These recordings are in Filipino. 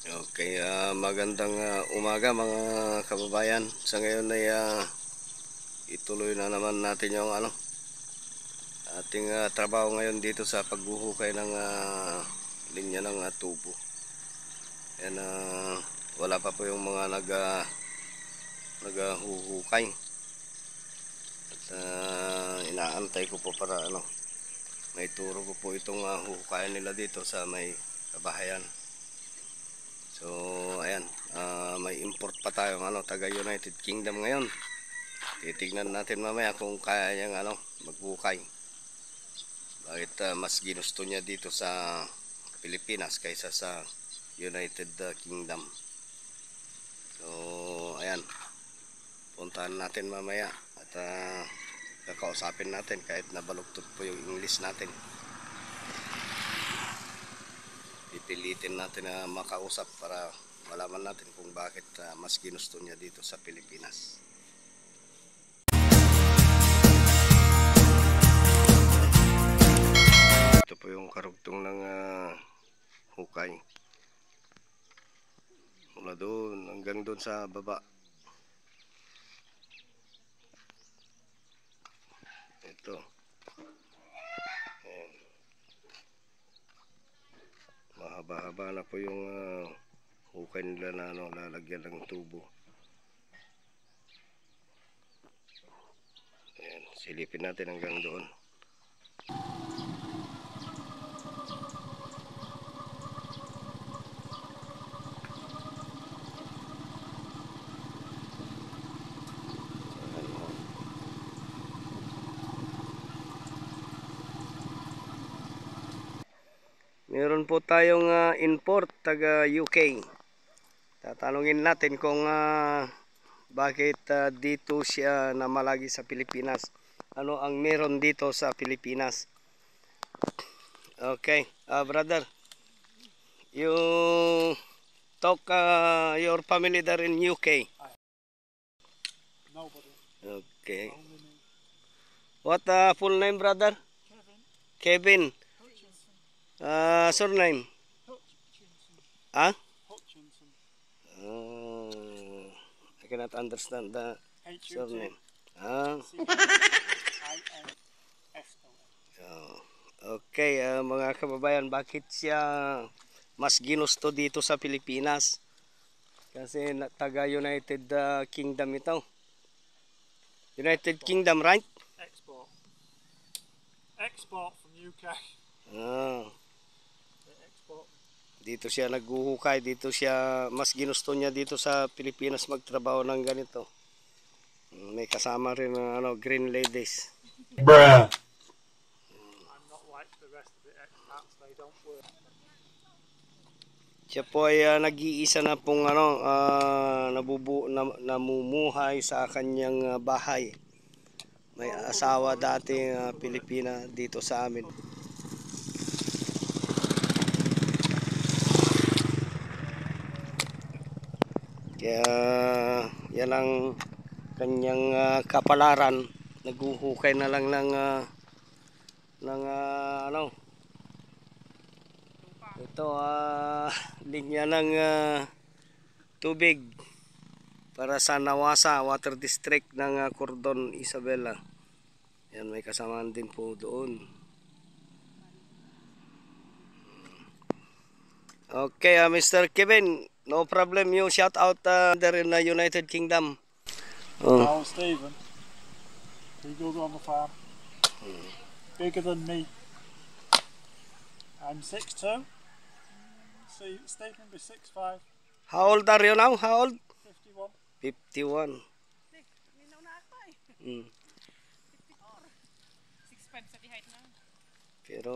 Okay, magandang umaga mga kababayan. Sa ngayon ay ituloy na naman natin yung ating trabaho ngayon dito sa paghuhukay ng linya ng tubo. Yan, wala pa po yung mga naghuhukay. At inaantay ko po para may turo ko po itong huhukayan nila dito sa may kabahayan. So ayan, may import pa tayong taga United Kingdom ngayon. Titignan natin mamaya kung kaya niyang maghukay. Bakit mas ginusto niya dito sa Pilipinas kaysa sa United Kingdom. So ayan, puntahan natin mamaya at kakausapin natin kahit nabaluktot po yung English natin. Pipilitin natin na makausap para malaman natin kung bakit mas ginusto niya dito sa Pilipinas. Ito po yung karugtong ng hukay. Mula doon hanggang doon sa baba. Ito. Ayan. Mahaba-haba na po yung hukay nila na lalagyan ng tubo. Ayan, silipin natin hanggang doon. Meron po tayong import taga UK. Tatanungin natin kung bakit dito siya namalagi sa Pilipinas. Ano ang meron dito sa Pilipinas? Okay, brother. You talk your family there in UK? Nobody. Okay. Only me. What full name, brother? Kevin. Kevin. Surname? Hutchinson. Huh? Hutchinson. I cannot understand the surname. Okay, mga kababayan, bakit siya mas ginusto dito sa Pilipinas? Kasi taga United Kingdom ito. United Kingdom, right? Export. Export from UK. Export. Dito siya naghuhukay, dito siya mas ginusto niya dito sa Pilipinas magtrabaho ng ganito. May kasama rin green ladies. Bruh. I'm not like the rest of the expats, they don't work. Siya po ay nag-iisa na pong namumuhay sa kanyang bahay. May asawa dati Pilipina dito sa amin. Kaya yan ang kanyang kapalaran. Naghuhukay na lang ng ito linya ng tubig para sa Nawasa Water District ng Cordon Isabela. Yan, may kasamaan din po doon. Okay, Mr. Kevin, no problem. You shout out there in the United Kingdom. Oh, Stephen. He goes on the farm. Bigger than me. I'm 6'2". See, Stephen be 6'5". How old are you now? How old? 51. 51. Pero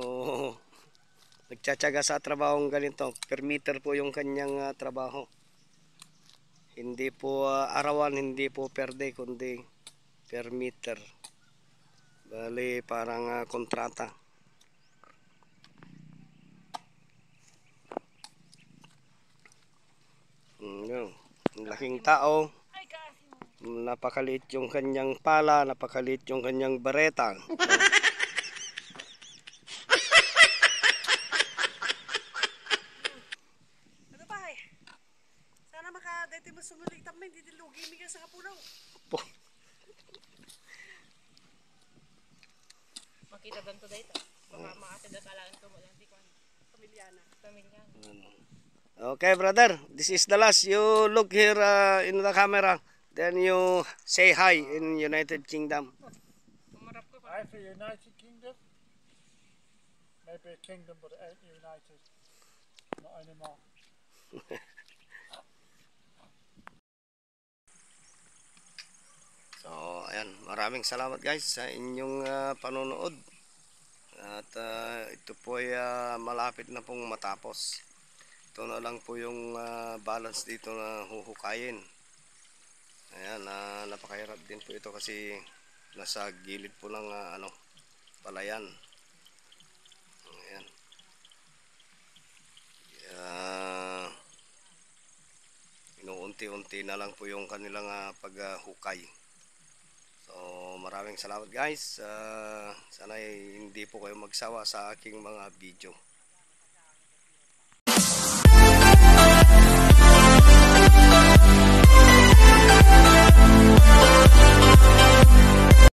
nagtsatsaga sa trabahong ganito. Per meter po yung kanyang trabaho. Hindi po arawan, hindi po per day, kundi per meter. Bali parang kontrata. Laking tao. Napakaliit yung kanyang pala, napakaliit yung kanyang bareta. ti masunulig tamay, hindi lugi mi ka sa kapunaw. Makita doon to dito. Baka makatid na talaan ko mo lang. Di ko ano. Pamilyana. Pamilya. Okay, brother. This is the last. You look here in the camera. Then you say hi in United Kingdom. Umarap ko. I for United Kingdom. Maybe a kingdom, but it ain't united. Not anymore. So, ayan. Maraming salamat guys sa inyong panonood. At ito po ay malapit na pong matapos. Ito na lang po yung balance dito na huhukayin. Ayan, napakahirap din po ito kasi nasa gilid po ng palayan. Ayan. Inuunti-unti na lang po yung kanilang paghukay. So, maraming salamat guys. Sana hindi po kayo magsawa sa aking mga video.